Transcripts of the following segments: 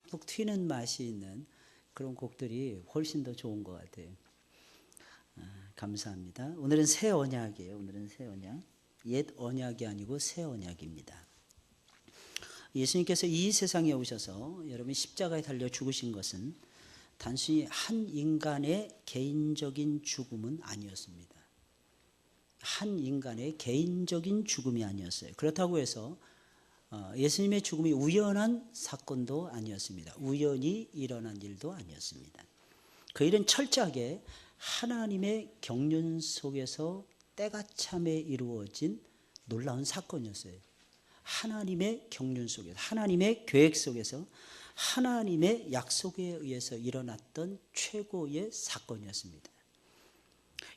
톡톡 튀는 맛이 있는 그런 곡들이 훨씬 더 좋은 것 같아요. 감사합니다. 오늘은 새 언약이에요. 오늘은 새 언약. 옛 언약이 아니고 새 언약입니다. 예수님께서 이 세상에 오셔서 여러분 십자가에 달려 죽으신 것은 단순히 한 인간의 개인적인 죽음은 아니었습니다. 한 인간의 개인적인 죽음이 아니었어요. 그렇다고 해서 예수님의 죽음이 우연한 사건도 아니었습니다. 우연히 일어난 일도 아니었습니다. 그 일은 철저하게 하나님의 경륜 속에서 때가 참에 이루어진 놀라운 사건이었어요. 하나님의 경륜 속에서, 하나님의 계획 속에서, 하나님의 약속에 의해서 일어났던 최고의 사건이었습니다.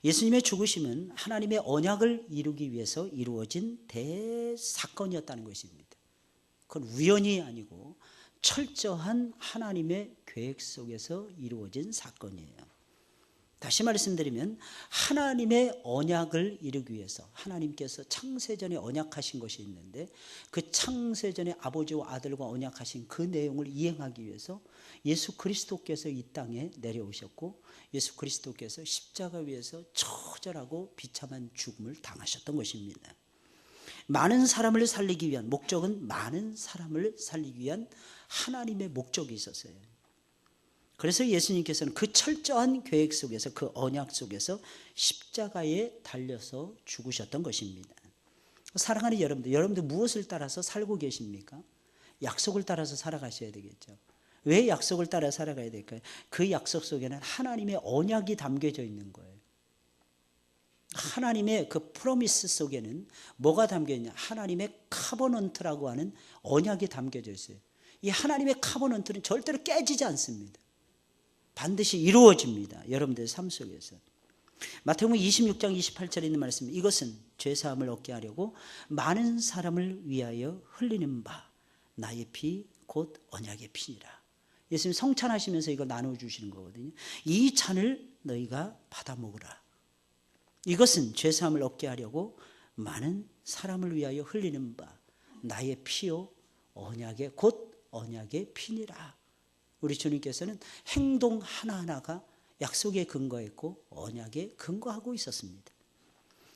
예수님의 죽으심은 하나님의 언약을 이루기 위해서 이루어진 대사건이었다는 것입니다. 그건 우연이 아니고 철저한 하나님의 계획 속에서 이루어진 사건이에요. 다시 말씀드리면 하나님의 언약을 이루기 위해서 하나님께서 창세전에 언약하신 것이 있는데 그 창세전에 아버지와 아들과 언약하신 그 내용을 이행하기 위해서 예수 그리스도께서 이 땅에 내려오셨고 예수 그리스도께서 십자가 위에서 처절하고 비참한 죽음을 당하셨던 것입니다. 많은 사람을 살리기 위한 목적은 많은 사람을 살리기 위한 하나님의 목적이 있었어요. 그래서 예수님께서는 그 철저한 계획 속에서 그 언약 속에서 십자가에 달려서 죽으셨던 것입니다. 사랑하는 여러분들 무엇을 따라서 살고 계십니까? 약속을 따라서 살아가셔야 되겠죠. 왜 약속을 따라 살아가야 될까요? 그 약속 속에는 하나님의 언약이 담겨져 있는 거예요. 하나님의 그 프로미스 속에는 뭐가 담겨 있냐? 하나님의 카버넌트라고 하는 언약이 담겨져 있어요. 이 하나님의 카버넌트는 절대로 깨지지 않습니다. 반드시 이루어집니다. 여러분들의 삶 속에서. 마태복음 26장 28절에 있는 말씀, 이것은 죄사함을 얻게 하려고 많은 사람을 위하여 흘리는 바 나의 피 곧 언약의 피니라. 예수님 성찬하시면서 이거 나눠주시는 거거든요. 이 잔을 너희가 받아 먹으라. 이것은 죄사함을 얻게 하려고 많은 사람을 위하여 흘리는 바 나의 피요 언약의 곧 언약의 피니라. 우리 주님께서는 행동 하나하나가 약속에 근거했고 언약에 근거하고 있었습니다.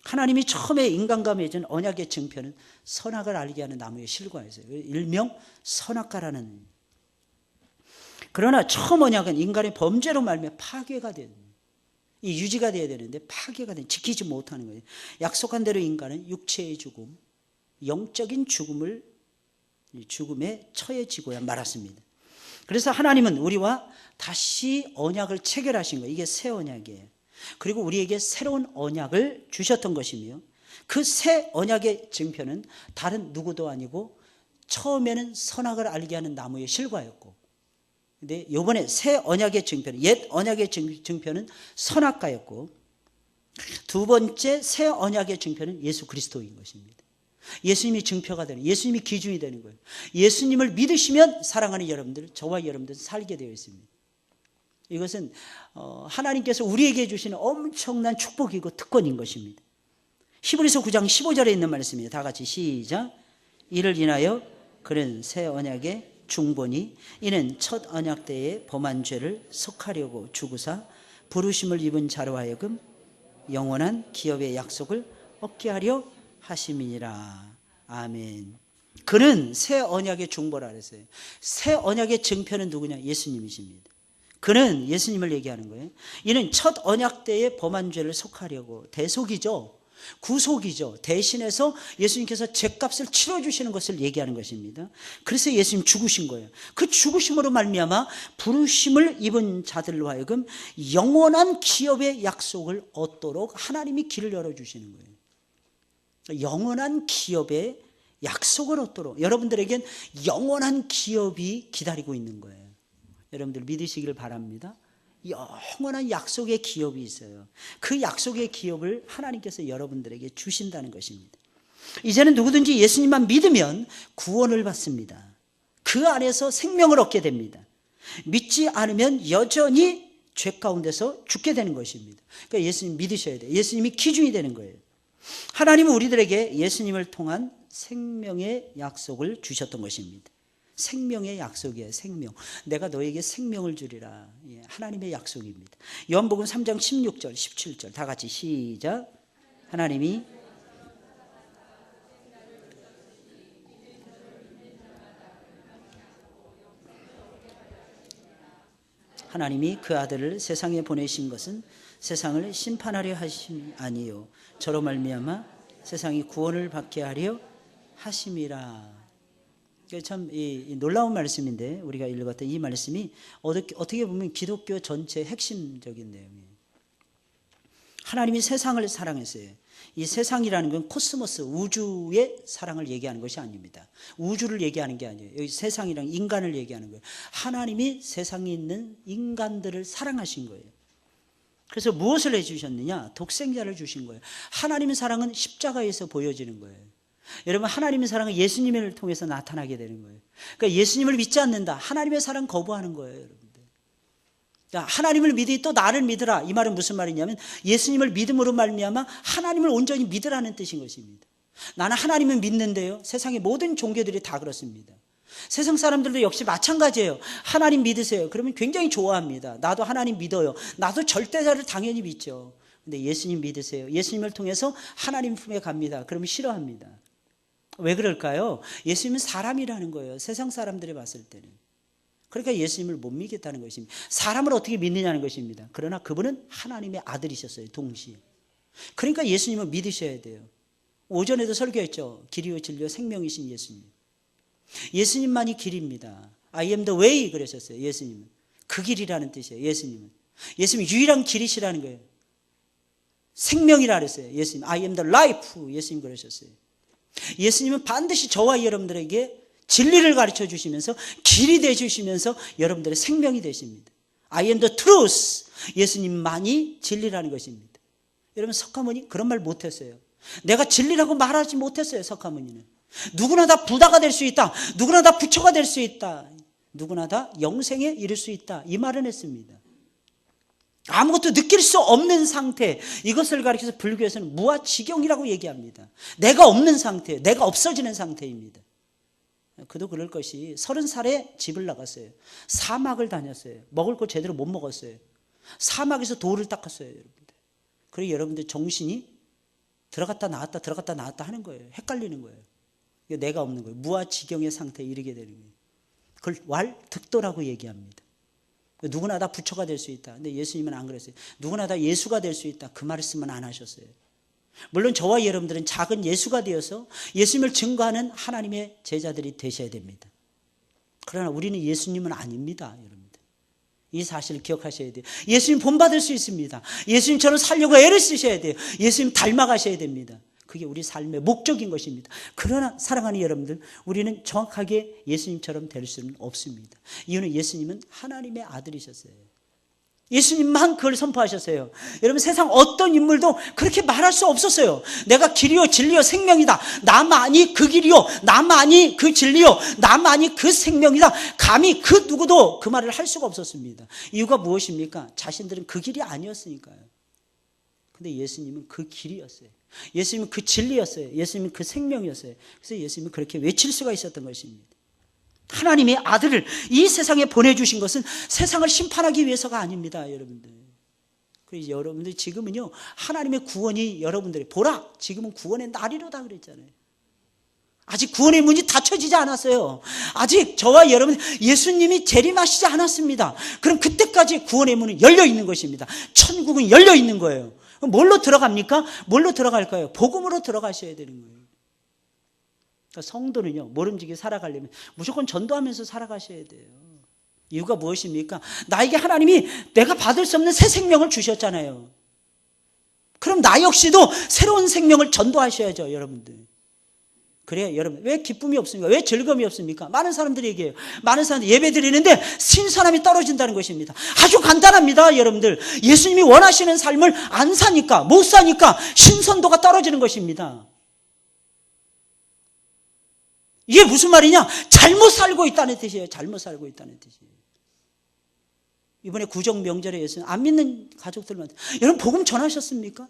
하나님이 처음에 인간과 맺은 언약의 증표는 선악을 알게 하는 나무의 실과였어요. 일명 선악과라는. 그러나 처음 언약은 인간의 범죄로 말미암아 파괴가 된, 이 유지가 되어야 되는데 파괴가 된, 지키지 못하는 거예요. 약속한 대로 인간은 육체의 죽음, 영적인 죽음에 처해지고야 말았습니다. 그래서 하나님은 우리와 다시 언약을 체결하신 거예요. 이게 새 언약이에요. 그리고 우리에게 새로운 언약을 주셨던 것이며 그 새 언약의 증표는 다른 누구도 아니고 처음에는 선악을 알게 하는 나무의 실과였고, 근데 이번에 새 언약의 증표는, 옛 언약의 증표는 선악과였고, 두 번째 새 언약의 증표는 예수 그리스도인 것입니다. 예수님이 증표가 되는, 예수님이 기준이 되는 거예요. 예수님을 믿으시면 사랑하는 여러분들, 저와 여러분들 살게 되어 있습니다. 이것은 하나님께서 우리에게 주시는 엄청난 축복이고 특권인 것입니다. 히브리서 9장 15절에 있는 말씀이에요. 다 같이 시작. 이를 인하여 그는 새 언약의 중보니 이는 첫 언약 때에 범한 죄를 속하려고 죽으사 부르심을 입은 자로 하여금 영원한 기업의 약속을 얻게 하려 하심이니라. 아멘. 그는 새 언약의 중보라 그랬어요. 새 언약의 증표는 누구냐? 예수님이십니다. 그는 예수님을 얘기하는 거예요. 이는 첫 언약 때에 범한 죄를 속하려고, 대속이죠, 구속이죠, 대신해서 예수님께서 죄값을 치러주시는 것을 얘기하는 것입니다. 그래서 예수님 죽으신 거예요. 그 죽으심으로 말미암아 부르심을 입은 자들로 하여금 영원한 기업의 약속을 얻도록 하나님이 길을 열어주시는 거예요. 영원한 기업의 약속을 얻도록 여러분들에겐 영원한 기업이 기다리고 있는 거예요. 여러분들 믿으시길 바랍니다. 영원한 약속의 기업이 있어요. 그 약속의 기업을 하나님께서 여러분들에게 주신다는 것입니다. 이제는 누구든지 예수님만 믿으면 구원을 받습니다. 그 안에서 생명을 얻게 됩니다. 믿지 않으면 여전히 죄 가운데서 죽게 되는 것입니다. 그러니까 예수님 믿으셔야 돼요. 예수님이 기준이 되는 거예요. 하나님은 우리들에게 예수님을 통한 생명의 약속을 주셨던 것입니다. 생명의 약속이에요. 생명. 내가 너에게 생명을 주리라. 예, 하나님의 약속입니다. 요한복음 3장 16절 17절 다 같이 시작. 하나님이 그 아들을 세상에 보내신 것은 세상을 심판하려 하심이 아니요 저로 말미암아 세상이 구원을 받게 하려 하심이라. 참 놀라운 말씀인데 우리가 읽었던 이 말씀이 어떻게 보면 기독교 전체의 핵심적인 내용이에요. 하나님이 세상을 사랑했어요. 이 세상이라는 건 코스모스, 우주의 사랑을 얘기하는 것이 아닙니다. 우주를 얘기하는 게 아니에요. 여기 세상이란 인간을 얘기하는 거예요. 하나님이 세상에 있는 인간들을 사랑하신 거예요. 그래서 무엇을 해주셨느냐? 독생자를 주신 거예요. 하나님의 사랑은 십자가에서 보여지는 거예요. 여러분, 하나님의 사랑은 예수님을 통해서 나타나게 되는 거예요. 그러니까 예수님을 믿지 않는다. 하나님의 사랑 거부하는 거예요, 여러분들. 그러니까 하나님을 믿으니 또 나를 믿으라. 이 말은 무슨 말이냐면 예수님을 믿음으로 말미암아 하나님을 온전히 믿으라는 뜻인 것입니다. 나는 하나님을 믿는데요. 세상의 모든 종교들이 다 그렇습니다. 세상 사람들도 역시 마찬가지예요. 하나님 믿으세요. 그러면 굉장히 좋아합니다. 나도 하나님 믿어요. 나도 절대자를 당연히 믿죠. 근데 예수님 믿으세요. 예수님을 통해서 하나님 품에 갑니다. 그러면 싫어합니다. 왜 그럴까요? 예수님은 사람이라는 거예요. 세상 사람들이 봤을 때는. 그러니까 예수님을 못 믿겠다는 것입니다. 사람을 어떻게 믿느냐는 것입니다. 그러나 그분은 하나님의 아들이셨어요. 동시에. 그러니까 예수님을 믿으셔야 돼요. 오전에도 설교했죠. 길이요 진리요 생명이신 예수님. 예수님만이 길입니다. I am the way 그러셨어요. 예수님은. 그 길이라는 뜻이에요. 예수님은. 예수님이 유일한 길이시라는 거예요. 생명이라 그랬어요. 예수님. I am the life. 예수님 그러셨어요. 예수님은 반드시 저와 여러분들에게 진리를 가르쳐 주시면서 길이 되어 주시면서 여러분들의 생명이 되십니다. I am the truth. 예수님만이 진리라는 것입니다. 여러분, 석가모니 그런 말 못했어요. 내가 진리라고 말하지 못했어요. 석가모니는. 누구나 다 부다가 될 수 있다. 누구나 다 부처가 될 수 있다. 누구나 다 영생에 이를 수 있다. 이 말은 했습니다. 아무것도 느낄 수 없는 상태, 이것을 가리켜서 불교에서는 무아지경이라고 얘기합니다. 내가 없는 상태, 내가 없어지는 상태입니다. 그도 그럴 것이 30살에 집을 나갔어요. 사막을 다녔어요. 먹을 거 제대로 못 먹었어요. 사막에서 돌을 닦았어요. 여러분들. 그리고 여러분들 정신이 들어갔다 나왔다 하는 거예요. 헷갈리는 거예요. 내가 없는 거예요. 무아지경의 상태에 이르게 되는 거예요. 그걸 왈득도라고 얘기합니다. 누구나 다 부처가 될 수 있다. 근데 예수님은 안 그랬어요. 누구나 다 예수가 될 수 있다. 그 말씀은 안 하셨어요. 물론 저와 여러분들은 작은 예수가 되어서 예수님을 증거하는 하나님의 제자들이 되셔야 됩니다. 그러나 우리는 예수님은 아닙니다. 여러분들. 이 사실을 기억하셔야 돼요. 예수님 본받을 수 있습니다. 예수님처럼 살려고 애를 쓰셔야 돼요. 예수님 닮아가셔야 됩니다. 그게 우리 삶의 목적인 것입니다. 그러나 사랑하는 여러분들, 우리는 정확하게 예수님처럼 될 수는 없습니다. 이유는 예수님은 하나님의 아들이셨어요. 예수님만 그걸 선포하셨어요. 여러분, 세상 어떤 인물도 그렇게 말할 수 없었어요. 내가 길이요 진리요 생명이다. 나만이 그 길이요, 나만이 그 진리요, 나만이 그 생명이다. 감히 그 누구도 그 말을 할 수가 없었습니다. 이유가 무엇입니까? 자신들은 그 길이 아니었으니까요. 근데 예수님은 그 길이었어요. 예수님은 그 진리였어요. 예수님은 그 생명이었어요. 그래서 예수님은 그렇게 외칠 수가 있었던 것입니다. 하나님의 아들을 이 세상에 보내주신 것은 세상을 심판하기 위해서가 아닙니다. 여러분들. 그래서 여러분들 지금은요, 하나님의 구원이 여러분들이 보라, 지금은 구원의 날이로다 그랬잖아요. 아직 구원의 문이 닫혀지지 않았어요. 아직 저와 여러분, 예수님이 재림하시지 않았습니다. 그럼 그때까지 구원의 문은 열려 있는 것입니다. 천국은 열려 있는 거예요. 뭘로 들어갑니까? 뭘로 들어갈까요? 복음으로 들어가셔야 되는 거예요. 그러니까 성도는요, 모름지기 살아가려면 무조건 전도하면서 살아가셔야 돼요. 이유가 무엇입니까? 나에게 하나님이 내가 받을 수 없는 새 생명을 주셨잖아요. 그럼 나 역시도 새로운 생명을 전도하셔야죠, 여러분들. 그래요, 여러분. 왜 기쁨이 없습니까? 왜 즐거움이 없습니까? 많은 사람들이 얘기해요. 많은 사람들이 예배 드리는데 신선함이 떨어진다는 것입니다. 아주 간단합니다, 여러분들. 예수님이 원하시는 삶을 안 사니까, 못 사니까 신선도가 떨어지는 것입니다. 이게 무슨 말이냐? 잘못 살고 있다는 뜻이에요. 잘못 살고 있다는 뜻이에요. 이번에 구정 명절에 예수님 안 믿는 가족들만, 여러분 복음 전하셨습니까?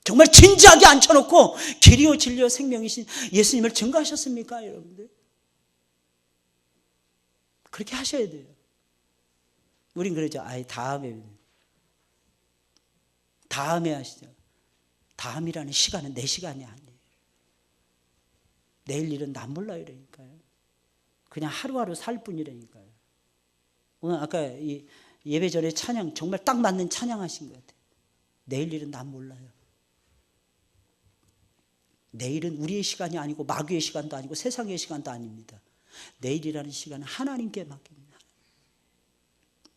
정말 진지하게 앉혀놓고 길이요 진리요 생명이신 예수님을 증거하셨습니까, 여러분들? 그렇게 하셔야 돼요. 우린 그러죠. 아이, 다음에 하시죠. 다음이라는 시간은 내 시간이 아니에요. 내일 일은 난 몰라요. 이러니까요. 그냥 하루하루 살 뿐이라니까요. 오늘 아까 이 예배 전에 찬양, 정말 딱 맞는 찬양 하신 것 같아요. 내일 일은 난 몰라요. 내일은 우리의 시간이 아니고 마귀의 시간도 아니고 세상의 시간도 아닙니다. 내일이라는 시간은 하나님께 맡깁니다.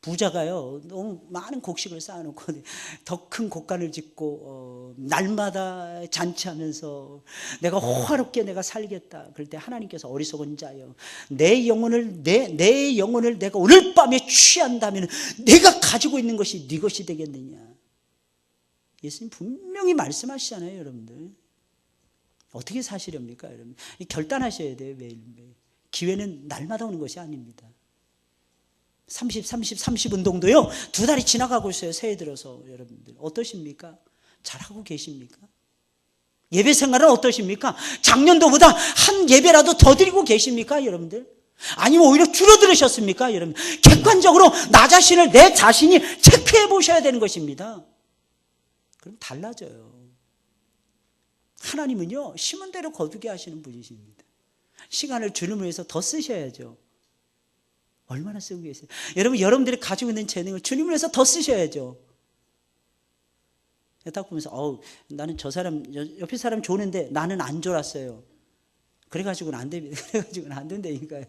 부자가요, 너무 많은 곡식을 쌓아놓고 더 큰 곡간을 짓고 날마다 잔치하면서 내가 호화롭게 내가 살겠다. 그럴 때 하나님께서 어리석은 자여, 내 영혼을 내가 오늘 밤에 취한다면 내가 가지고 있는 것이 네 것이 되겠느냐. 예수님 분명히 말씀하시잖아요. 여러분들 어떻게 사시렵니까? 여러분 결단하셔야 돼요. 매일매일. 기회는 날마다 오는 것이 아닙니다. 30 운동도요 2달이 지나가고 있어요. 새해 들어서. 여러분들 어떠십니까? 잘하고 계십니까? 예배 생활은 어떠십니까? 작년도보다 한 예배라도 더 드리고 계십니까? 여러분들 아니면 오히려 줄어들으셨습니까? 여러분 객관적으로 내 자신이 체크해 보셔야 되는 것입니다. 그럼 달라져요. 하나님은요 심은 대로 거두게 하시는 분이십니다. 시간을 주님을 위해서 더 쓰셔야죠. 얼마나 쓰고 계세요? 여러분들이 가지고 있는 재능을 주님을 위해서 더 쓰셔야죠. 딱 보면서 나는 저 사람 옆에 사람 좋은데 나는 안 졸았어요. 그래가지고는 안 됩니다. 그래가지고는 안 된다니까요.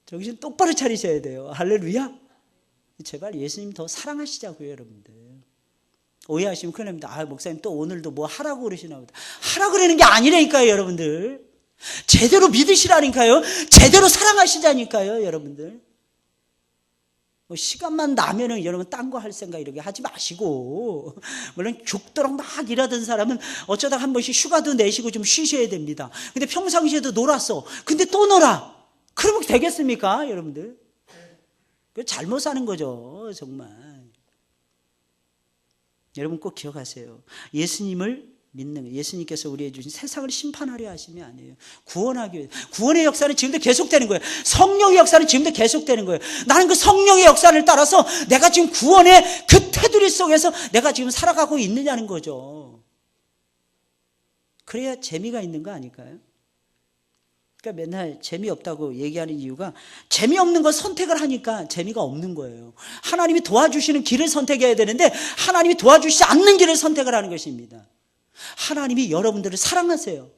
정신 똑바로 차리셔야 돼요. 할렐루야. 제발 예수님 더 사랑하시자고요. 여러분들 오해하시면 큰일 납니다. 목사님 또 오늘도 뭐 하라고 그러시나 보다. 하라 그러는 게 아니라니까요. 여러분들 제대로 믿으시라니까요. 제대로 사랑하시자니까요. 여러분들 뭐 시간만 나면은 여러분 딴 거 할 생각 이렇게 하지 마시고, 물론 죽도록 막 일하던 사람은 어쩌다 한 번씩 휴가도 내시고 좀 쉬셔야 됩니다. 근데 평상시에도 놀았어. 근데 또 놀아. 그러면 되겠습니까? 여러분들 잘못 사는 거죠. 정말. 여러분 꼭 기억하세요. 예수님을 믿는 거예요. 예수님께서 우리에게 주신 세상을 심판하려 하심이 아니에요. 구원하기 위해. 구원의 역사는 지금도 계속되는 거예요. 성령의 역사는 지금도 계속되는 거예요. 나는 그 성령의 역사를 따라서 내가 지금 구원의 그 테두리 속에서 내가 지금 살아가고 있느냐는 거죠. 그래야 재미가 있는 거 아닐까요? 그러니까 맨날 재미없다고 얘기하는 이유가 재미없는 걸 선택을 하니까 재미가 없는 거예요. 하나님이 도와주시는 길을 선택해야 되는데 하나님이 도와주시지 않는 길을 선택을 하는 것입니다. 하나님이 여러분들을 사랑하세요.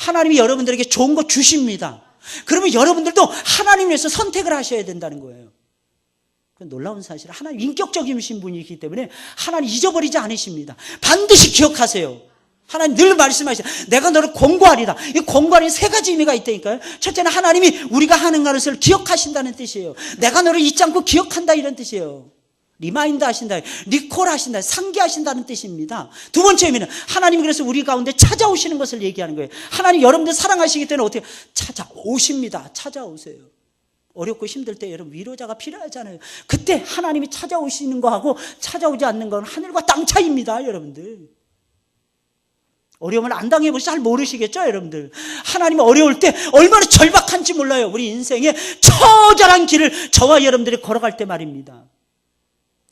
하나님이 여러분들에게 좋은 거 주십니다. 그러면 여러분들도 하나님을 위해서 선택을 하셔야 된다는 거예요. 놀라운 사실, 하나님 인격적이신 분이기 때문에 하나님 잊어버리지 않으십니다. 반드시 기억하세요. 하나님 늘 말씀하시죠. 내가 너를 공고하리다. 이 공고하리는 세 가지 의미가 있다니까요. 첫째는 하나님이 우리가 하는 것을 기억하신다는 뜻이에요. 내가 너를 잊지 않고 기억한다 이런 뜻이에요. 리마인드 하신다, 리콜 하신다, 상기하신다는 뜻입니다. 두 번째 의미는 하나님이 그래서 우리 가운데 찾아오시는 것을 얘기하는 거예요. 하나님 여러분들 사랑하시기 때문에 어떻게 찾아오십니다. 찾아오세요. 어렵고 힘들 때 여러분 위로자가 필요하잖아요. 그때 하나님이 찾아오시는 거하고 찾아오지 않는 건 하늘과 땅 차이입니다. 여러분들 어려움을 안 당해보시 잘 모르시겠죠. 여러분들 하나님이 어려울 때 얼마나 절박한지 몰라요. 우리 인생의 처절한 길을 저와 여러분들이 걸어갈 때 말입니다.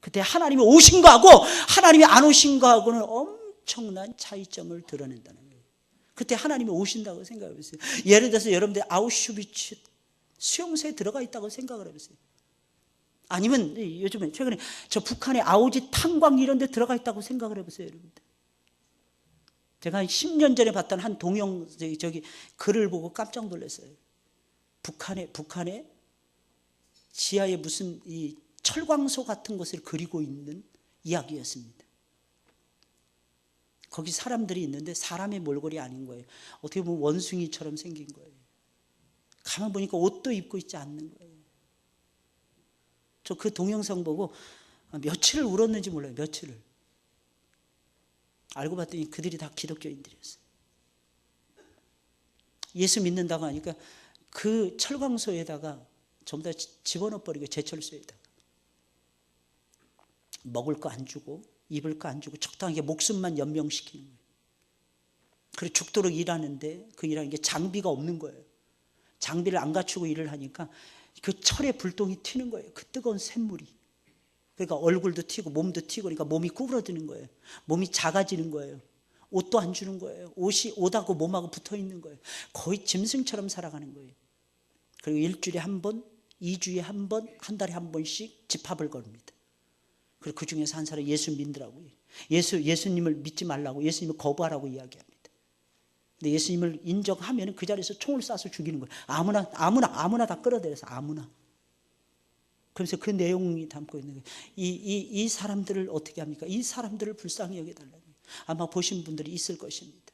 그때 하나님이 오신 거하고 하나님이 안 오신 거하고는 엄청난 차이점을 드러낸다는 거예요. 그때 하나님이 오신다고 생각해 보세요. 예를 들어서 여러분들 아우슈비츠 수용소에 들어가 있다고 생각을 해보세요. 아니면 요즘에 최근에 저 북한의 아오지 탄광 이런 데 들어가 있다고 생각을 해보세요. 여러분들 제가 한 10년 전에 봤던 한 동영 글을 보고 깜짝 놀랐어요. 북한의 지하에 무슨 이 철광소 같은 것을 그리고 있는 이야기였습니다. 거기 사람들이 있는데 사람의 몰골이 아닌 거예요. 어떻게 보면 원숭이처럼 생긴 거예요. 가만 보니까 옷도 입고 있지 않는 거예요. 저 그 동영상 보고 며칠을 울었는지 몰라요. 며칠을. 알고 봤더니 그들이 다 기독교인들이었어요. 예수 믿는다고 하니까 그 철광소에다가 전부 다 집어넣어버리고 제철소에다가 먹을 거 안 주고 입을 거 안 주고 적당하게 목숨만 연명시키는 거예요. 그리고 죽도록 일하는데 그 일하는 게 장비가 없는 거예요. 장비를 안 갖추고 일을 하니까 그 철에 불똥이 튀는 거예요. 그 뜨거운 샘물이. 그러니까 얼굴도 튀고 몸도 튀고 그러니까 몸이 구부러지는 거예요. 몸이 작아지는 거예요. 옷도 안 주는 거예요. 옷하고 몸하고 붙어 있는 거예요. 거의 짐승처럼 살아가는 거예요. 그리고 일주일에 한 번, 2주에 한 번, 한 달에 한 번씩 집합을 거릅니다. 그리고 그 중에서 한 사람이 예수 믿더라고요. 예수님을 믿지 말라고, 예수님을 거부하라고 이야기합니다. 근데 예수님을 인정하면 그 자리에서 총을 쏴서 죽이는 거예요. 아무나 다 끌어들여서 아무나. 그래서 그 내용이 담고 있는 거예요. 이 사람들을 어떻게 합니까? 이 사람들을 불쌍히 여겨달라는 거예요. 아마 보신 분들이 있을 것입니다.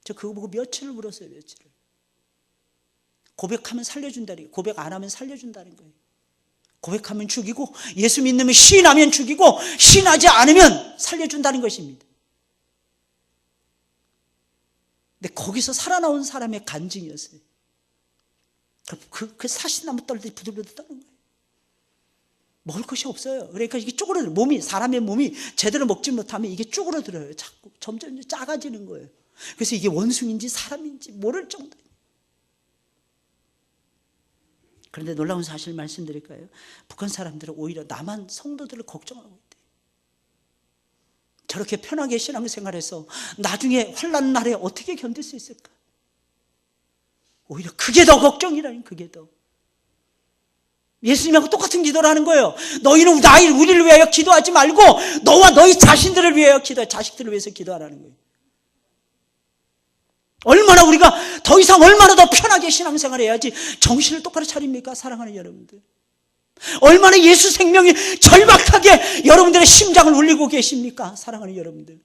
저 그거 보고 며칠을 울었어요. 며칠을. 고백하면 살려준다는 거예요. 고백 안 하면 살려준다는 거예요. 고백하면 죽이고 예수 믿는 시인하면 죽이고 시인하지 않으면 살려준다는 것입니다. 근데 거기서 살아나온 사람의 간증이었어요. 그 사시나무 떨듯이 부들부들 떠는 거예요. 먹을 것이 없어요. 그러니까 이게 쪼그러들어요. 사람의 몸이 제대로 먹지 못하면 이게 쪼그러들어요. 자꾸 점점 작아지는 거예요. 그래서 이게 원숭인지 사람인지 모를 정도예요. 그런데 놀라운 사실 말씀드릴까요? 북한 사람들은 오히려 남한 성도들을 걱정하고 있대요. 저렇게 편하게 신앙생활해서 나중에 환난 날에 어떻게 견딜 수 있을까? 오히려 그게 더 걱정이라니. 그게 더. 예수님하고 똑같은 기도를 하는 거예요. 너희는 우리를 위하여 기도하지 말고 너와 너희 자신들을 위하여 기도해. 자식들을 위해서 기도하라는 거예요. 우리가 더 이상 얼마나 더 편하게 신앙생활을 해야지 정신을 똑바로 차립니까? 사랑하는 여러분들. 얼마나 예수 생명이 절박하게 여러분들의 심장을 울리고 계십니까? 사랑하는 여러분들.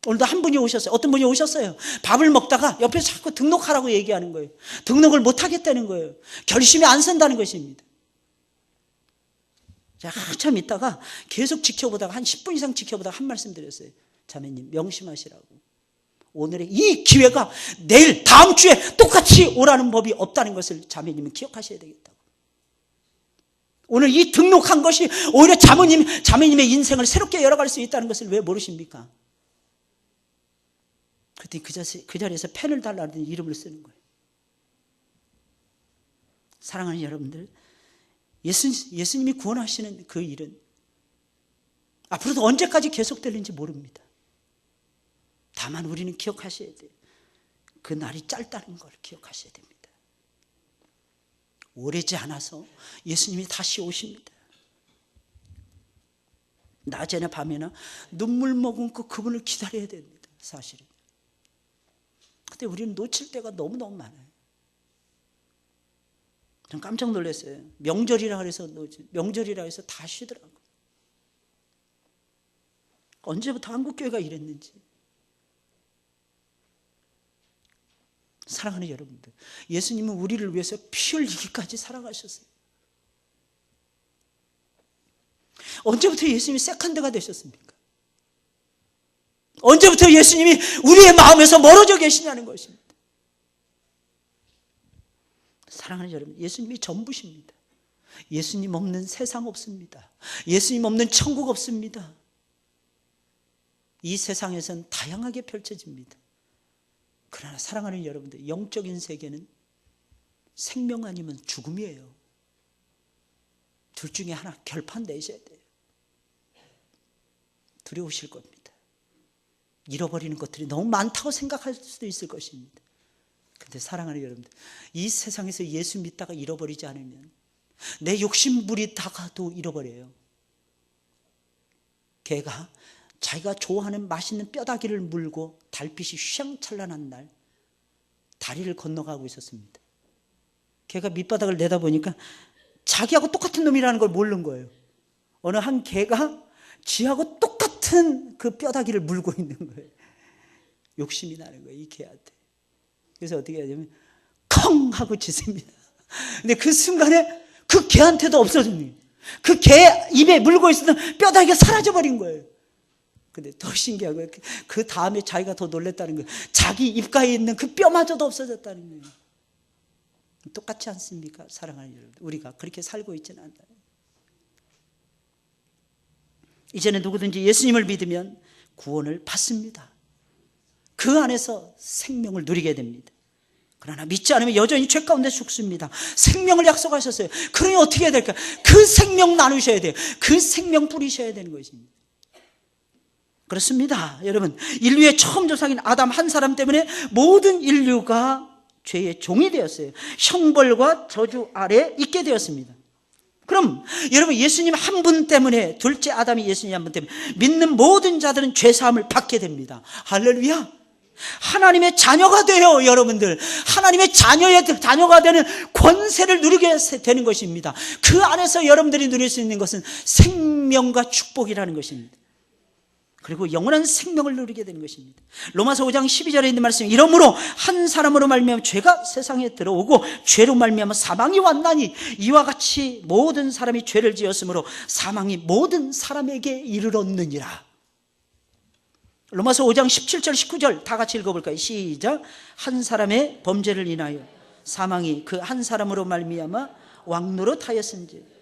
오늘도 한 분이 오셨어요. 어떤 분이 오셨어요. 밥을 먹다가 옆에서 자꾸 등록하라고 얘기하는 거예요. 등록을 못 하겠다는 거예요. 결심이 안 선다는 것입니다. 제가 한참 있다가 계속 지켜보다가 한 10분 이상 지켜보다가 한 말씀 드렸어요. 자매님 명심하시라고. 오늘의 이 기회가 내일 다음 주에 똑같이 오라는 법이 없다는 것을 자매님은 기억하셔야 되겠다고. 오늘 이 등록한 것이 오히려 자매님의 인생을 새롭게 열어갈 수 있다는 것을 왜 모르십니까? 그때 그 자리에서 펜을 달라는 이름을 쓰는 거예요. 사랑하는 여러분들, 예수님이 구원하시는 그 일은 앞으로도 언제까지 계속될는지 모릅니다. 다만 우리는 기억하셔야 돼요. 그 날이 짧다는 걸 기억하셔야 됩니다. 오래지 않아서 예수님이 다시 오십니다. 낮에나 밤에나 눈물 머금고 그분을 기다려야 됩니다. 사실은. 근데 우리는 놓칠 때가 너무너무 많아요. 전 깜짝 놀랐어요. 명절이라 해서 다 쉬더라고요. 언제부터 한국교회가 이랬는지. 사랑하는 여러분들, 예수님은 우리를 위해서 피 흘리기까지 살아가셨어요. 언제부터 예수님이 세컨드가 되셨습니까? 언제부터 예수님이 우리의 마음에서 멀어져 계시냐는 것입니다. 사랑하는 여러분, 예수님이 전부십니다. 예수님 없는 세상 없습니다. 예수님 없는 천국 없습니다. 이 세상에선 다양하게 펼쳐집니다. 그러나 사랑하는 여러분들, 영적인 세계는 생명 아니면 죽음이에요. 둘 중에 하나 결판 내셔야 돼요. 두려우실 겁니다. 잃어버리는 것들이 너무 많다고 생각할 수도 있을 것입니다. 그런데 사랑하는 여러분들, 이 세상에서 예수 믿다가 잃어버리지 않으면 내 욕심 부리다가도 잃어버려요. 개가 자기가 좋아하는 맛있는 뼈다귀를 물고 달빛이 휘황찬란한 날 다리를 건너가고 있었습니다. 개가 밑바닥을 내다보니까 자기하고 똑같은 놈이라는 걸 모르는 거예요. 어느 한 개가 지하고 똑같은 그 뼈다귀를 물고 있는 거예요. 욕심이 나는 거예요, 이 개한테. 그래서 어떻게 하냐면 컹 하고 짖습니다. 근데 그 순간에 그 개한테도 없어집니다. 그 개 입에 물고 있었던 뼈다귀가 사라져버린 거예요. 근데 더 신기한 거예요. 그 다음에 자기가 더 놀랬다는 거예요. 자기 입가에 있는 그 뼈마저도 없어졌다는 거예요. 똑같지 않습니까? 사랑하는 여러분, 우리가 그렇게 살고 있지는 않아요. 이제는 누구든지 예수님을 믿으면 구원을 받습니다. 그 안에서 생명을 누리게 됩니다. 그러나 믿지 않으면 여전히 죄 가운데 죽습니다. 생명을 약속하셨어요. 그러니 어떻게 해야 될까? 그 생명 나누셔야 돼요. 그 생명 뿌리셔야 되는 것입니다. 그렇습니다. 여러분, 인류의 처음 조상인 아담 한 사람 때문에 모든 인류가 죄의 종이 되었어요. 형벌과 저주 아래 있게 되었습니다. 그럼 여러분, 예수님 한 분 때문에, 둘째 아담이 예수님 한 분 때문에 믿는 모든 자들은 죄사함을 받게 됩니다. 할렐루야. 하나님의 자녀가 돼요. 여러분들, 하나님의 자녀가 되는 권세를 누리게 되는 것입니다. 그 안에서 여러분들이 누릴 수 있는 것은 생명과 축복이라는 것입니다. 그리고 영원한 생명을 누리게 되는 것입니다. 로마서 5장 12절에 있는 말씀, 이러므로 한 사람으로 말미암아 죄가 세상에 들어오고 죄로 말미암아 사망이 왔나니 이와 같이 모든 사람이 죄를 지었으므로 사망이 모든 사람에게 이르렀느니라. 로마서 5장 17절 19절 다 같이 읽어볼까요? 시작. 한 사람의 범죄를 인하여 사망이 그 한 사람으로 말미암아 왕노릇하였은지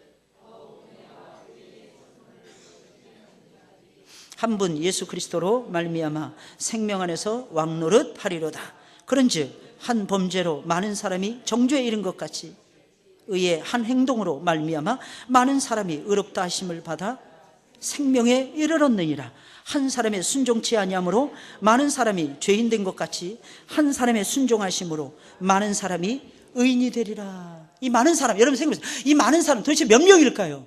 한 분 예수 그리스도로 말미암아 생명 안에서 왕노릇하리로다. 그런즉 한 범죄로 많은 사람이 정죄에 이른 것 같이 의의 한 행동으로 말미암아 많은 사람이 의롭다 하심을 받아 생명에 이르렀느니라. 한 사람의 순종치 아니함으로 많은 사람이 죄인 된 것 같이 한 사람의 순종하심으로 많은 사람이 의인이 되리라. 이 많은 사람, 여러분 생각해보세요. 이 많은 사람 도대체 몇 명일까요?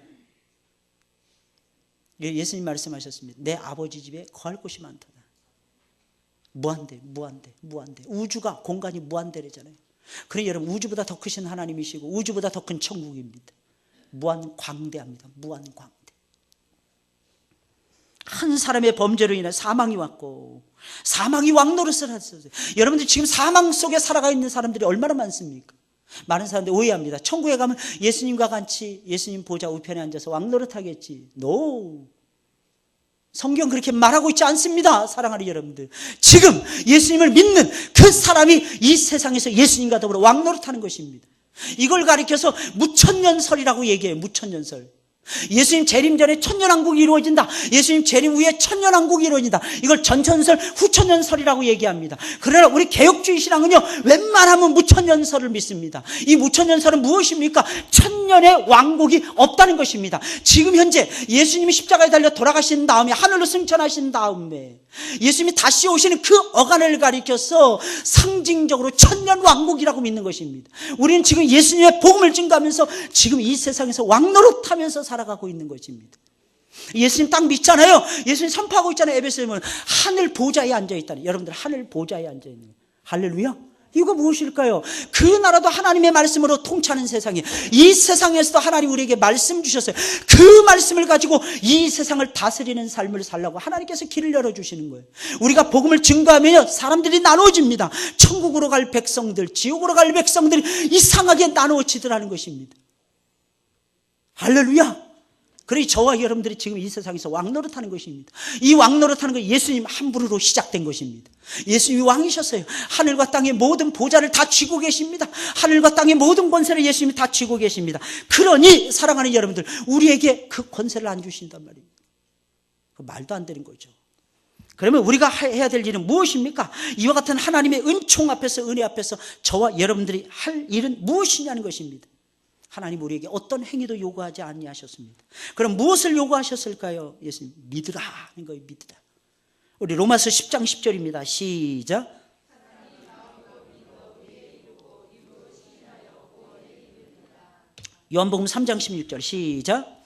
예수님 말씀하셨습니다. 내 아버지 집에 거할 곳이 많다. 무한대. 우주가, 공간이 무한대래잖아요. 그러니 여러분, 우주보다 더 크신 하나님이시고 우주보다 더 큰 천국입니다. 무한광대합니다. 무한광대. 한 사람의 범죄로 인해 사망이 왔고 사망이 왕노릇을 했어요. 여러분들 지금 사망 속에 살아가 있는 사람들이 얼마나 많습니까? 많은 사람들이 오해합니다. 천국에 가면 예수님과 같이 예수님 보좌 우편에 앉아서 왕노릇하겠지. No. 성경 그렇게 말하고 있지 않습니다. 사랑하는 여러분들, 지금 예수님을 믿는 그 사람이 이 세상에서 예수님과 더불어 왕노릇하는 것입니다. 이걸 가리켜서 무천년설이라고 얘기해요. 무천년설. 예수님 재림 전에 천년왕국이 이루어진다. 예수님 재림 후에 천년왕국이 이루어진다. 이걸 전천설, 후천년설이라고 얘기합니다. 그러나 우리 개혁주의 신앙은요, 웬만하면 무천년설을 믿습니다. 이 무천년설은 무엇입니까? 천년의 왕국이 없다는 것입니다. 지금 현재 예수님이 십자가에 달려 돌아가신 다음에 하늘로 승천하신 다음에 예수님이 다시 오시는 그 어간을 가리켜서 상징적으로 천년 왕국이라고 믿는 것입니다. 우리는 지금 예수님의 복음을 증거하면서 지금 이 세상에서 왕노릇하면서 살아가고 있는 것입니다. 예수님 딱 믿잖아요. 예수님 선포하고 있잖아요. 에베소에 보면 하늘 보좌에 앉아있다니. 여러분들 하늘 보좌에 앉아있는 거예요. 할렐루야. 이거 무엇일까요? 그 나라도 하나님의 말씀으로 통치하는 세상이에요. 이 세상에서도 하나님 우리에게 말씀 주셨어요. 그 말씀을 가지고 이 세상을 다스리는 삶을 살라고 하나님께서 길을 열어주시는 거예요. 우리가 복음을 증거하면 사람들이 나눠집니다. 천국으로 갈 백성들, 지옥으로 갈 백성들이 이상하게 나누어지더라는 것입니다. 할렐루야. 그러니 저와 여러분들이 지금 이 세상에서 왕노릇하는 것입니다. 이 왕노릇하는 건 예수님 한 분으로 시작된 것입니다. 예수님이 왕이셨어요. 하늘과 땅의 모든 보좌를 다 쥐고 계십니다. 하늘과 땅의 모든 권세를 예수님이 다 쥐고 계십니다. 그러니 사랑하는 여러분들, 우리에게 그 권세를 안 주신단 말이에요. 그 말도 안 되는 거죠. 그러면 우리가 해야 될 일은 무엇입니까? 이와 같은 하나님의 은총 앞에서, 은혜 앞에서 저와 여러분들이 할 일은 무엇이냐는 것입니다. 하나님 우리에게 어떤 행위도 요구하지 아니하셨습니다. 그럼 무엇을 요구하셨을까요? 예수님, 믿으라 하는 거예요. 믿으라. 우리 로마서 10장 10절입니다. 시작. 요한복음 3장 16절 시작.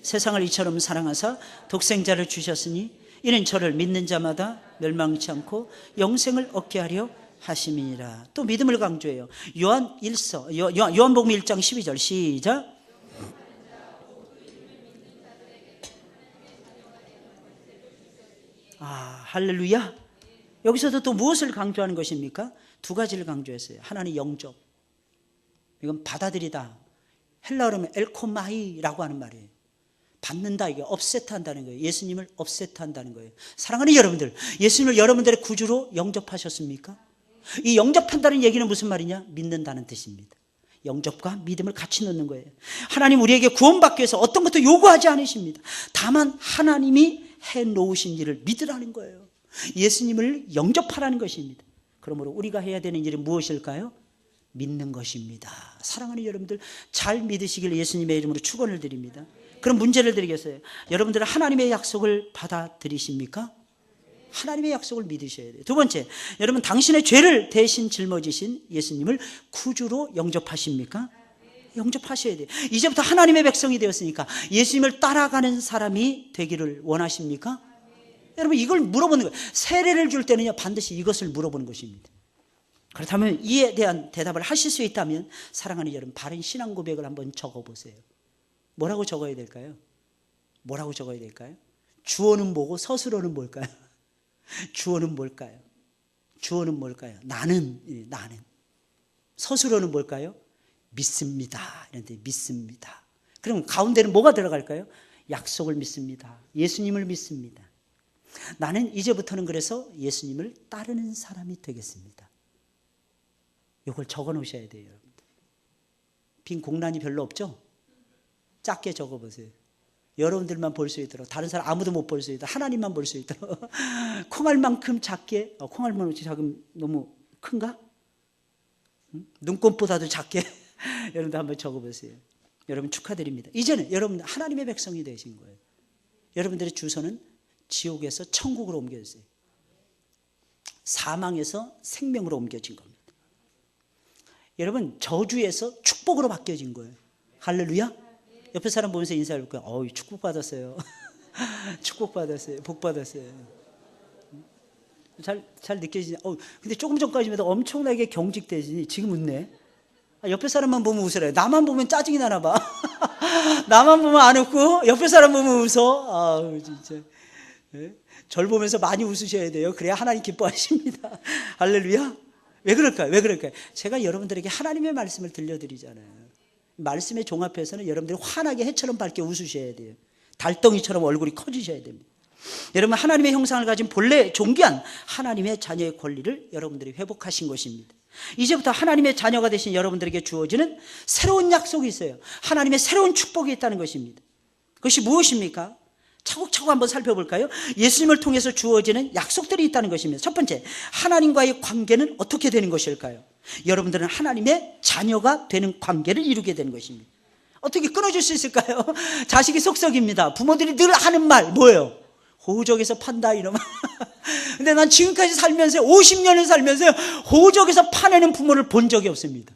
세상을 이처럼 사랑하사 독생자를 주셨으니 이는 저를 믿는 자마다 멸망치 않고 영생을 얻게 하려 하심이니라. 또 믿음을 강조해요. 요한복음 1장 12절 시작. 할렐루야. 여기서도 또 무엇을 강조하는 것입니까? 두 가지를 강조했어요. 하나는 영접, 이건 받아들이다. 헬라어로 하면 엘코마이라고 하는 말이에요. 받는다, 이게 업세트한다는 거예요. 예수님을 업세트한다는 거예요. 사랑하는 여러분들, 예수님을 여러분들의 구주로 영접하셨습니까? 이 영접한다는 얘기는 무슨 말이냐? 믿는다는 뜻입니다. 영접과 믿음을 같이 넣는 거예요. 하나님 우리에게 구원받기 위해서 어떤 것도 요구하지 않으십니다. 다만 하나님이 해놓으신 일을 믿으라는 거예요. 예수님을 영접하라는 것입니다. 그러므로 우리가 해야 되는 일은 무엇일까요? 믿는 것입니다. 사랑하는 여러분들, 잘 믿으시길 예수님의 이름으로 축원을 드립니다. 그럼 문제를 드리겠어요. 여러분들은 하나님의 약속을 받아들이십니까? 하나님의 약속을 믿으셔야 돼요. 두 번째, 여러분 당신의 죄를 대신 짊어지신 예수님을 구주로 영접하십니까? 영접하셔야 돼요. 이제부터 하나님의 백성이 되었으니까 예수님을 따라가는 사람이 되기를 원하십니까? 여러분 이걸 물어보는 거예요. 세례를 줄 때는요 반드시 이것을 물어보는 것입니다. 그렇다면 이에 대한 대답을 하실 수 있다면 사랑하는 여러분, 바른 신앙 고백을 한번 적어보세요. 뭐라고 적어야 될까요? 뭐라고 적어야 될까요? 주어는 뭐고 서술어는 뭘까요? 주어는 뭘까요? 주어는 뭘까요? 나는. 서술어는 뭘까요? 믿습니다. 이런데 믿습니다. 그럼 가운데는 뭐가 들어갈까요? 약속을 믿습니다. 예수님을 믿습니다. 나는 이제부터는 그래서 예수님을 따르는 사람이 되겠습니다. 이걸 적어 놓으셔야 돼요. 여러분들. 빈 공란이 별로 없죠? 작게 적어보세요. 여러분들만 볼 수 있도록, 다른 사람 아무도 못 볼 수 있도록, 하나님만 볼 수 있도록. 콩알만큼 작게, 콩알만큼 작으면 너무 큰가? 눈곱보다도 작게 여러분들 한번 적어보세요. 여러분 축하드립니다. 이제는 여러분 하나님의 백성이 되신 거예요. 여러분들의 주소는 지옥에서 천국으로 옮겨졌어요. 사망에서 생명으로 옮겨진 겁니다. 여러분 저주에서 축복으로 바뀌어진 거예요. 할렐루야. 옆에 사람 보면서 인사할 거예요. 축복받았어요. 축복받았어요. 복받았어요. 잘 느껴지냐? 근데 조금 전까지만 해도 엄청나게 경직되지. 지금 웃네. 옆에 사람만 보면 웃으래요. 나만 보면 짜증이 나나 봐. 나만 보면 안 웃고 옆에 사람 보면 웃어. 진짜. 절 보면서 많이 웃으셔야 돼요. 그래야 하나님 기뻐하십니다. 할렐루야. 왜 그럴까요? 제가 여러분들에게 하나님의 말씀을 들려드리잖아요. 말씀의 종합에서는 여러분들이 환하게 해처럼 밝게 웃으셔야 돼요. 달덩이처럼 얼굴이 커지셔야 됩니다. 여러분 하나님의 형상을 가진 본래 존귀한 하나님의 자녀의 권리를 여러분들이 회복하신 것입니다. 이제부터 하나님의 자녀가 되신 여러분들에게 주어지는 새로운 약속이 있어요. 하나님의 새로운 축복이 있다는 것입니다. 그것이 무엇입니까? 차곡차곡 한번 살펴볼까요? 예수님을 통해서 주어지는 약속들이 있다는 것입니다. 첫 번째, 하나님과의 관계는 어떻게 되는 것일까요? 여러분들은 하나님의 자녀가 되는 관계를 이루게 되는 것입니다. 어떻게 끊어줄 수 있을까요? 자식이 속썩입니다. 부모들이 늘 하는 말 뭐예요? 호적에서 판다 이놈아. 근데 난 지금까지 살면서 50년을 살면서 호적에서 파내는 부모를 본 적이 없습니다.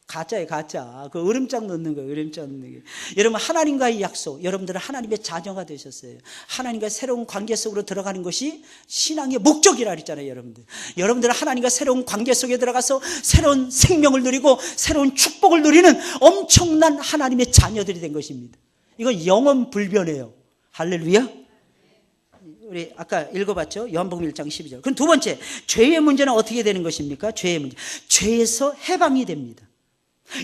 가짜예요, 가짜. 그 으름장 넣는 거예요, 으름장 넣는 게. 여러분 하나님과의 약속, 여러분들은 하나님의 자녀가 되셨어요. 하나님과 새로운 관계 속으로 들어가는 것이 신앙의 목적이라 그랬잖아요, 여러분들. 여러분들은 하나님과 새로운 관계 속에 들어가서 새로운 생명을 누리고 새로운 축복을 누리는 엄청난 하나님의 자녀들이 된 것입니다. 이건 영원 불변이에요. 할렐루야. 우리 아까 읽어봤죠? 요한복음 1장 12절. 그럼 두 번째, 죄의 문제는 어떻게 되는 것입니까? 죄의 문제. 죄에서 해방이 됩니다.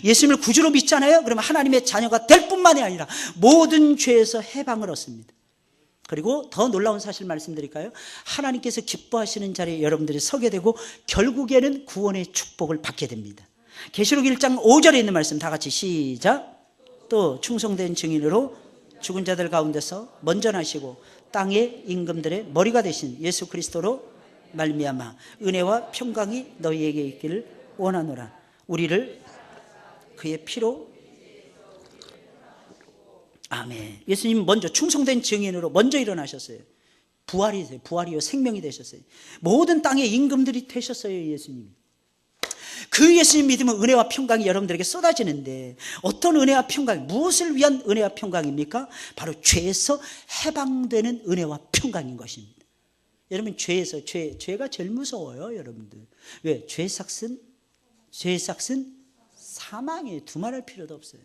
예수님을 구주로 믿잖아요. 그러면 하나님의 자녀가 될 뿐만이 아니라 모든 죄에서 해방을 얻습니다. 그리고 더 놀라운 사실 말씀드릴까요? 하나님께서 기뻐하시는 자리에 여러분들이 서게 되고 결국에는 구원의 축복을 받게 됩니다. 계시록 1장 5절에 있는 말씀 다 같이 시작. 또 충성된 증인으로 죽은 자들 가운데서 먼저 나시고 땅의 임금들의 머리가 되신 예수 그리스도로 말미암아 은혜와 평강이 너희에게 있기를 원하노라. 우리를 그의 피로. 아멘. 예수님 먼저 충성된 증인으로 먼저 일어나셨어요. 부활이요 생명이 되셨어요. 모든 땅의 임금들이 되셨어요. 예수님이. 그 예수님 믿으면 은혜와 평강이 여러분들에게 쏟아지는데 어떤 은혜와 평강, 무엇을 위한 은혜와 평강입니까? 바로 죄에서 해방되는 은혜와 평강인 것입니다. 여러분 죄가 제일 무서워요. 여러분들. 왜? 죄의 삭은 사망이에요. 두말할 필요도 없어요.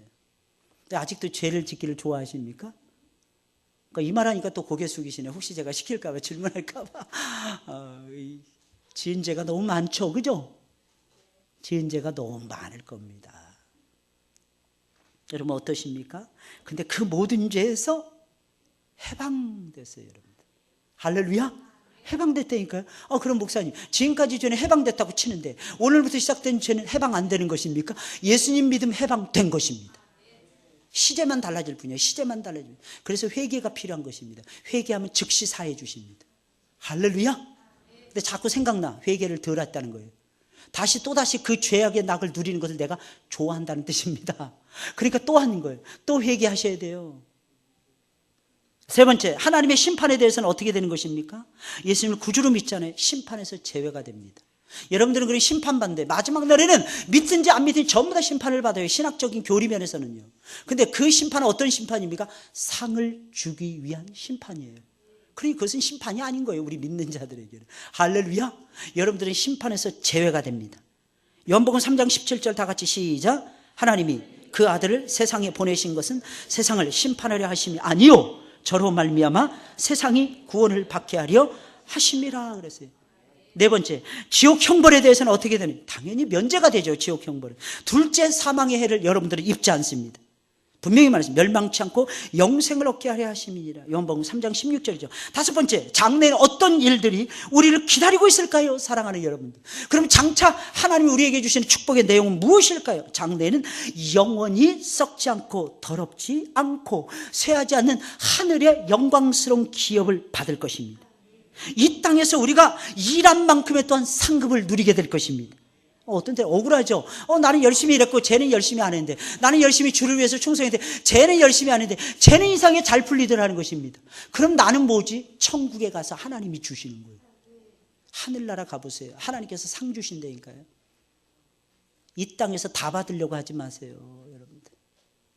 근데 아직도 죄를 짓기를 좋아하십니까? 그러니까 이 말하니까 또 고개 숙이시네. 혹시 제가 시킬까 봐, 질문할까 봐. 지은 죄가 너무 많죠. 그죠? 지은 죄가 너무 많을 겁니다. 여러분 어떠십니까? 근데 그 모든 죄에서 해방됐어요. 여러분들. 할렐루야. 해방됐다니까요. 그럼 목사님 지금까지 죄는 해방됐다고 치는데 오늘부터 시작된 죄는 해방 안 되는 것입니까? 예수님 믿음 해방된 것입니다. 시제만 달라질 뿐이에요. 시제만 달라질. 그래서 회개가 필요한 것입니다. 회개하면 즉시 사해 주십니다. 할렐루야. 근데 자꾸 생각나. 회개를 덜 했다는 거예요. 또다시 그 죄악의 낙을 누리는 것을 내가 좋아한다는 뜻입니다. 그러니까 또 하는 거예요. 또 회개하셔야 돼요. 세 번째, 하나님의 심판에 대해서는 어떻게 되는 것입니까? 예수님을 구주로 믿잖아요. 심판에서 제외가 됩니다. 여러분들은 그런 심판받는데 마지막 날에는 믿든지 안 믿든지 전부 다 심판을 받아요. 신학적인 교리면에서는요. 근데 그 심판은 어떤 심판입니까? 상을 주기 위한 심판이에요. 그러니 그것은 심판이 아닌 거예요. 우리 믿는 자들에게는. 할렐루야. 여러분들은 심판에서 제외가 됩니다. 요한복음 3장 17절 다 같이 시작. 하나님이 그 아들을 세상에 보내신 것은 세상을 심판하려 하심이 아니요 저로 말미암아 세상이 구원을 받게 하려 하심이라 그랬어요. 네 번째, 지옥 형벌에 대해서는 어떻게 되느냐? 당연히 면제가 되죠. 지옥 형벌은. 둘째, 사망의 해를 여러분들은 입지 않습니다. 분명히 말했습니다. 멸망치 않고 영생을 얻게 하려 하심이니라. 요한복음 3장 16절이죠. 다섯 번째, 장래에는 어떤 일들이 우리를 기다리고 있을까요? 사랑하는 여러분들. 그럼 장차 하나님이 우리에게 주시는 축복의 내용은 무엇일까요? 장래에는 영원히 썩지 않고 더럽지 않고 쇠하지 않는 하늘의 영광스러운 기업을 받을 것입니다. 이 땅에서 우리가 일한 만큼의 또한 상급을 누리게 될 것입니다. 어떤 때 억울하죠. 나는 열심히 일했고 쟤는 열심히 안 했는데, 나는 열심히 주를 위해서 충성했는데 쟤는 열심히 안 했는데 쟤는 이상하게 잘 풀리더라는 것입니다. 그럼 나는 뭐지? 천국에 가서 하나님이 주시는 거예요. 하늘나라 가보세요. 하나님께서 상 주신다니까요. 이 땅에서 다 받으려고 하지 마세요, 여러분들.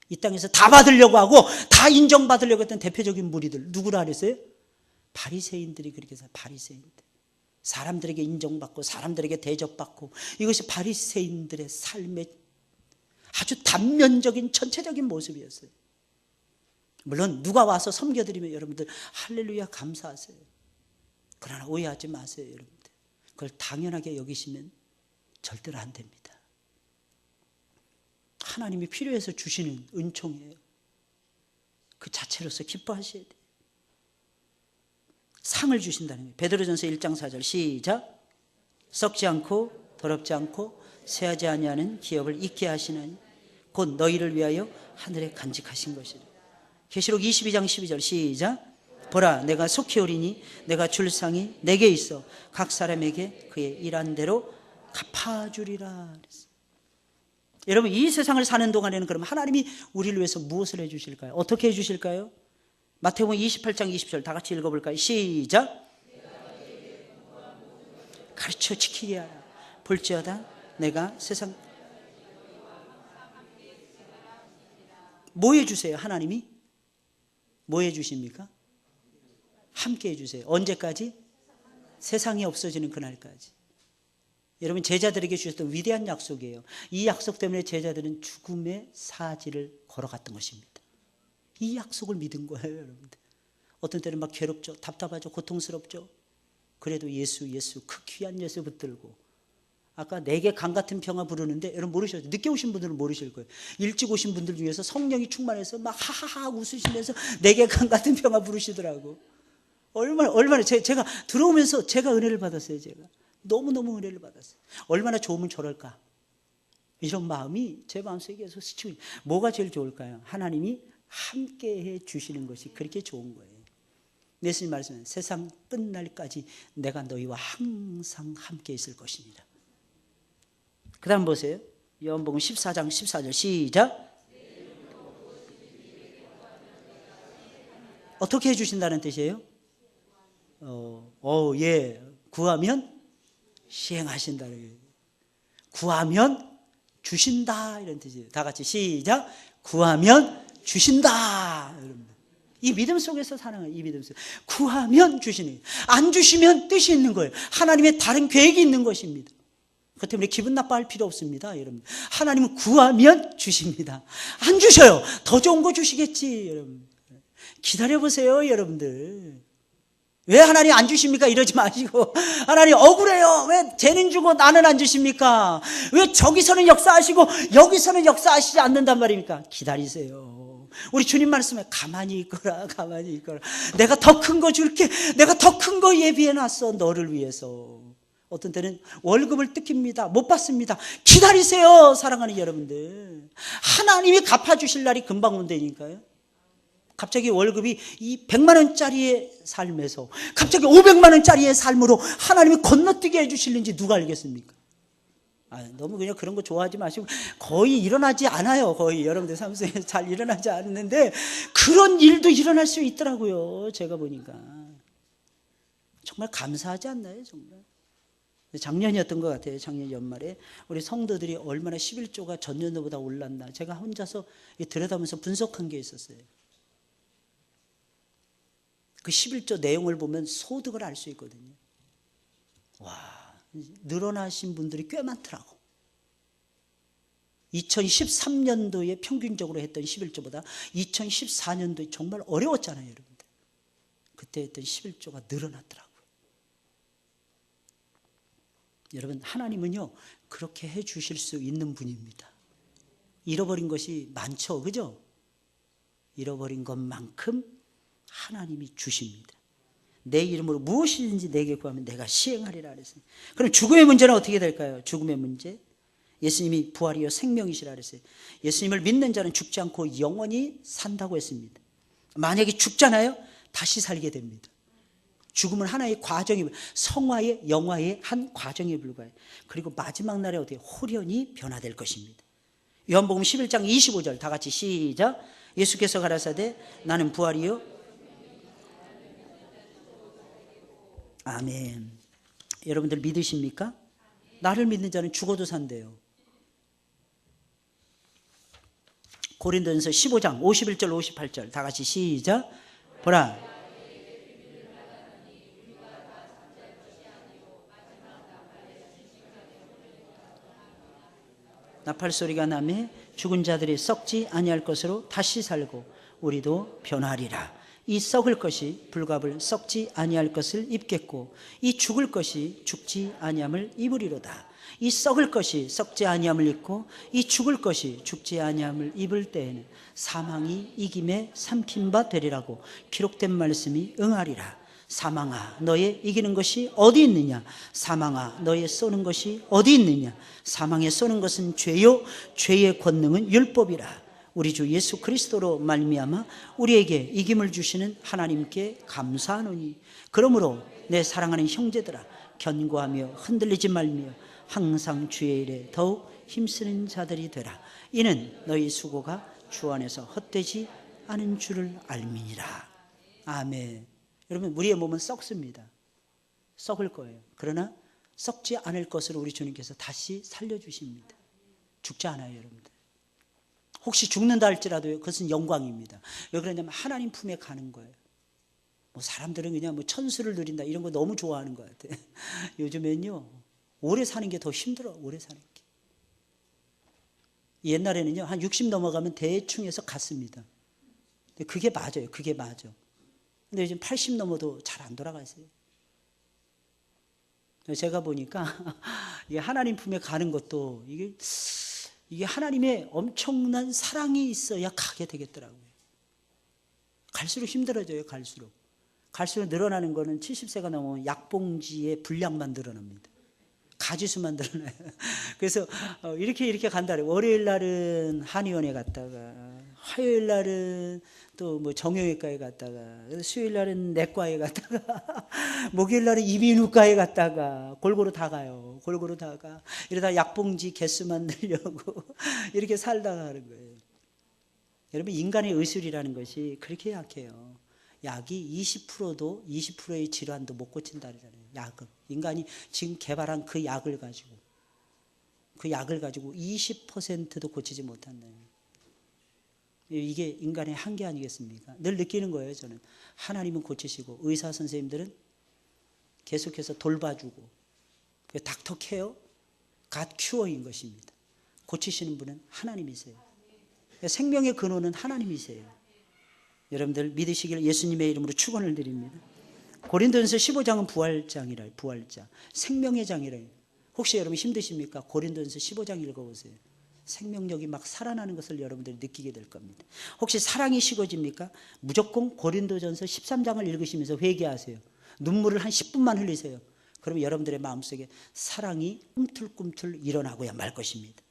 이 땅에서 다 받으려고 하고 다 인정받으려고 했던 대표적인 무리들 누구라 그랬어요? 바리새인들이 그렇게 해서 바리새인들. 사람들에게 인정받고 사람들에게 대접받고, 이것이 바리새인들의 삶의 아주 단면적인 전체적인 모습이었어요. 물론 누가 와서 섬겨드리면 여러분들 할렐루야 감사하세요. 그러나 오해하지 마세요, 여러분들. 그걸 당연하게 여기시면 절대로 안 됩니다. 하나님이 필요해서 주시는 은총이에요. 그 자체로서 기뻐하셔야 돼요. 상을 주신다는 거예요. 베드로전서 1장 4절 시작. 썩지 않고 더럽지 않고 쇠하지 아니하는 기업을 잊게 하시나니 곧 너희를 위하여 하늘에 간직하신 것이라. 계시록 22장 12절 시작. 보라 내가 속히 오리니 내가 줄 상이 내게 있어 각 사람에게 그의 일한 대로 갚아주리라. 여러분, 이 세상을 사는 동안에는 그럼 하나님이 우리를 위해서 무엇을 해 주실까요? 어떻게 해 주실까요? 마태복음 28장 20절 다 같이 읽어볼까요? 시작. 가르쳐 지키게 하라. 볼지어다 내가 세상. 뭐 해주세요? 하나님이 뭐 해주십니까? 함께 해주세요. 언제까지? 세상이 없어지는 그날까지. 여러분, 제자들에게 주셨던 위대한 약속이에요. 이 약속 때문에 제자들은 죽음의 사지를 걸어갔던 것입니다. 이 약속을 믿은 거예요, 여러분들. 어떤 때는 막 괴롭죠, 답답하죠, 고통스럽죠. 그래도 예수 그 귀한 예수 붙들고. 아까 내게 강 같은 평화 부르는데 여러분 모르셨죠? 늦게 오신 분들은 모르실 거예요. 일찍 오신 분들 중에서 성령이 충만해서 막 하하하 웃으시면서 내게 강 같은 평화 부르시더라고. 얼마나 제가 들어오면서 제가 은혜를 받았어요. 제가 너무너무 은혜를 받았어요. 얼마나 좋으면 저럴까, 이런 마음이 제 마음속에 계속 스치고. 뭐가 제일 좋을까요? 하나님이 함께해 주시는 것이 그렇게 좋은 거예요. 예수님 말씀은 세상 끝날까지 내가 너희와 항상 함께 있을 것입니다. 그 다음 보세요. 요한복음 14장 14절 시작. 어떻게 해주신다는 뜻이에요? 예. 구하면 시행하신다는 거예요. 구하면 주신다, 이런 뜻이에요. 다 같이 시작. 구하면 주신다. 여러분, 이 믿음 속에서 사는 거예요. 이 믿음 속에 구하면 주시는 거예요. 안 주시면 뜻이 있는 거예요. 하나님의 다른 계획이 있는 것입니다. 그 때문에 기분 나빠할 필요 없습니다, 여러분. 하나님은 구하면 주십니다. 안 주셔요. 더 좋은 거 주시겠지, 여러분. 기다려보세요, 여러분들. 왜 하나님 안 주십니까? 이러지 마시고, 하나님 억울해요. 왜 쟤는 주고 나는 안 주십니까? 왜 저기서는 역사하시고 여기서는 역사하시지 않는단 말입니까? 기다리세요. 우리 주님 말씀에 가만히 있거라, 가만히 있거라. 내가 더 큰 거 줄게. 내가 더 큰 거 예비해놨어, 너를 위해서. 어떤 때는 월급을 뜯깁니다. 못 받습니다. 기다리세요, 사랑하는 여러분들. 하나님이 갚아주실 날이 금방 온다니까요. 갑자기 월급이 이 100만 원짜리의 삶에서 갑자기 500만 원짜리의 삶으로 하나님이 건너뛰게 해주실는지 누가 알겠습니까? 너무 그냥 그런 거 좋아하지 마시고, 거의 일어나지 않아요. 거의 여러분들 삶 속에 잘 일어나지 않는데 그런 일도 일어날 수 있더라고요. 제가 보니까 정말 감사하지 않나요? 정말. 작년이었던 것 같아요. 작년 연말에 우리 성도들이 얼마나 11조가 전년도보다 올랐나 제가 혼자서 들여다보면서 분석한 게 있었어요. 그 11조 내용을 보면 소득을 알 수 있거든요. 와, 늘어나신 분들이 꽤 많더라고. 2013년도에 평균적으로 했던 11조보다 2014년도에 정말 어려웠잖아요, 여러분들. 그때 했던 11조가 늘어났더라고요. 여러분, 하나님은요 그렇게 해 주실 수 있는 분입니다. 잃어버린 것이 많죠, 그죠? 잃어버린 것만큼 하나님이 주십니다. 내 이름으로 무엇이든지 내게 구하면 내가 시행하리라 그랬어요. 그럼 죽음의 문제는 어떻게 될까요? 죽음의 문제, 예수님이 부활이요 생명이시라 그랬어요. 예수님을 믿는 자는 죽지 않고 영원히 산다고 했습니다. 만약에 죽잖아요, 다시 살게 됩니다. 죽음은 하나의 과정이, 성화의 영화의 한 과정에 불과해요. 그리고 마지막 날에 어떻게 홀연히 변화될 것입니다. 요한복음 11장 25절 다 같이 시작. 예수께서 가라사대 나는 부활이요. 아멘. 여러분들 믿으십니까? 나를 믿는 자는 죽어도 산대요. 고린도전서 15장 51절 58절 다 같이 시작. 보라, 나팔소리가 나매 죽은 자들이 썩지 아니할 것으로 다시 살고 우리도 변하리라. 이 썩을 것이 불갑을 썩지 아니할 것을 입겠고 이 죽을 것이 죽지 아니함을 입으리로다. 이 썩을 것이 썩지 아니함을 입고 이 죽을 것이 죽지 아니함을 입을 때에는 사망이 이김에 삼킨 바 되리라고 기록된 말씀이 응하리라. 사망아 너의 이기는 것이 어디 있느냐? 사망아 너의 쏘는 것이 어디 있느냐? 사망에 쏘는 것은 죄요 죄의 권능은 율법이라. 우리 주 예수 그리스도로 말미암아 우리에게 이김을 주시는 하나님께 감사하노니 그러므로 내 사랑하는 형제들아 견고하며 흔들리지 말며 항상 주의 일에 더욱 힘쓰는 자들이 되라. 이는 너희 수고가 주 안에서 헛되지 않은 줄을 알미니라. 아멘. 여러분, 우리의 몸은 썩습니다. 썩을 거예요. 그러나 썩지 않을 것으로 우리 주님께서 다시 살려주십니다. 죽지 않아요, 여러분들. 혹시 죽는다 할지라도 그것은 영광입니다. 왜 그러냐면 하나님 품에 가는 거예요. 뭐 사람들은 그냥 뭐 천수를 누린다 이런 거 너무 좋아하는 것 같아요. 요즘엔요 오래 사는 게 더 힘들어. 오래 사는 게. 옛날에는요 한 60 넘어가면 대충 해서 갔습니다. 근데 그게 맞아요. 그게 맞아. 근데 요즘 80 넘어도 잘 안 돌아가세요. 제가 보니까 이게 하나님 품에 가는 것도 이게 하나님의 엄청난 사랑이 있어야 가게 되겠더라고요. 갈수록 힘들어져요. 갈수록 늘어나는 거는 70세가 넘으면 약봉지의 분량만 늘어납니다. 가지수만 늘어나요. 그래서 이렇게 간다. 월요일 날은 한의원에 갔다가 화요일 날은 또 뭐 정형외과에 갔다가 수요일 날은 내과에 갔다가 목요일 날은 이비인후과에 갔다가 골고루 다 가요. 골고루 다 가. 이러다 약봉지 개수만 늘려고 이렇게 살다가 하는 거예요. 여러분, 인간의 의술이라는 것이 그렇게 약해요. 약이 20%도 20%의 질환도 못 고친다 그러잖아요. 약은 인간이 지금 개발한 그 약을 가지고 20%도 고치지 못한다는. 이게 인간의 한계 아니겠습니까? 늘 느끼는 거예요. 저는 하나님은 고치시고 의사 선생님들은 계속해서 돌봐주고 그 닥터 케어, 갓 큐어인 것입니다. 고치시는 분은 하나님이세요. 생명의 근원은 하나님이세요. 여러분들 믿으시길 예수님의 이름으로 축원을 드립니다. 고린도전서 15장은 부활장이라, 부활장, 생명의 장이래요. 혹시 여러분 힘드십니까? 고린도전서 15장 읽어보세요. 생명력이 막 살아나는 것을 여러분들이 느끼게 될 겁니다. 혹시 사랑이 식어집니까? 무조건 고린도전서 13장을 읽으시면서 회개하세요. 눈물을 한 10분만 흘리세요. 그러면 여러분들의 마음속에 사랑이 꿈틀꿈틀 일어나고야 말 것입니다.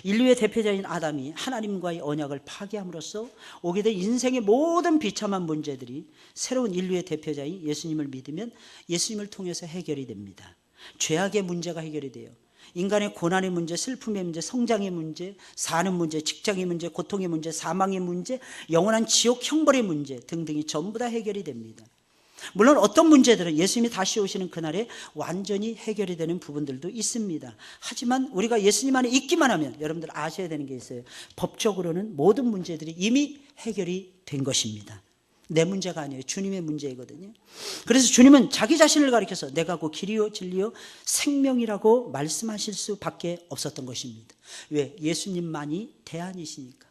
인류의 대표자인 아담이 하나님과의 언약을 파괴함으로써 오게 된 인생의 모든 비참한 문제들이 새로운 인류의 대표자인 예수님을 믿으면 예수님을 통해서 해결이 됩니다. 죄악의 문제가 해결이 돼요. 인간의 고난의 문제, 슬픔의 문제, 성장의 문제, 사는 문제, 직장의 문제, 고통의 문제, 사망의 문제, 영원한 지옥 형벌의 문제 등등이 전부 다 해결이 됩니다. 물론 어떤 문제들은 예수님이 다시 오시는 그날에 완전히 해결이 되는 부분들도 있습니다. 하지만 우리가 예수님 안에 있기만 하면 여러분들 아셔야 되는 게 있어요. 법적으로는 모든 문제들이 이미 해결이 된 것입니다. 내 문제가 아니에요. 주님의 문제이거든요. 그래서 주님은 자기 자신을 가리켜서 내가 곧 길이요 진리요 생명이라고 말씀하실 수밖에 없었던 것입니다. 왜? 예수님만이 대안이시니까.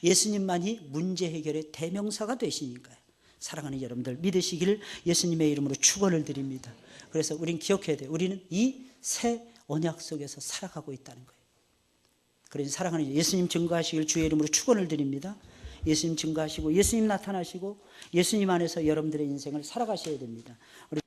예수님만이 문제 해결의 대명사가 되시니까요. 사랑하는 여러분들 믿으시기를 예수님의 이름으로 축원을 드립니다. 그래서 우리는 기억해야 돼요. 우리는 이 새 언약 속에서 살아가고 있다는 거예요. 그래서 사랑하는 예수님 증거하시길 주의 이름으로 축원을 드립니다. 예수님 증거하시고 예수님 나타나시고 예수님 안에서 여러분들의 인생을 살아가셔야 됩니다. 우리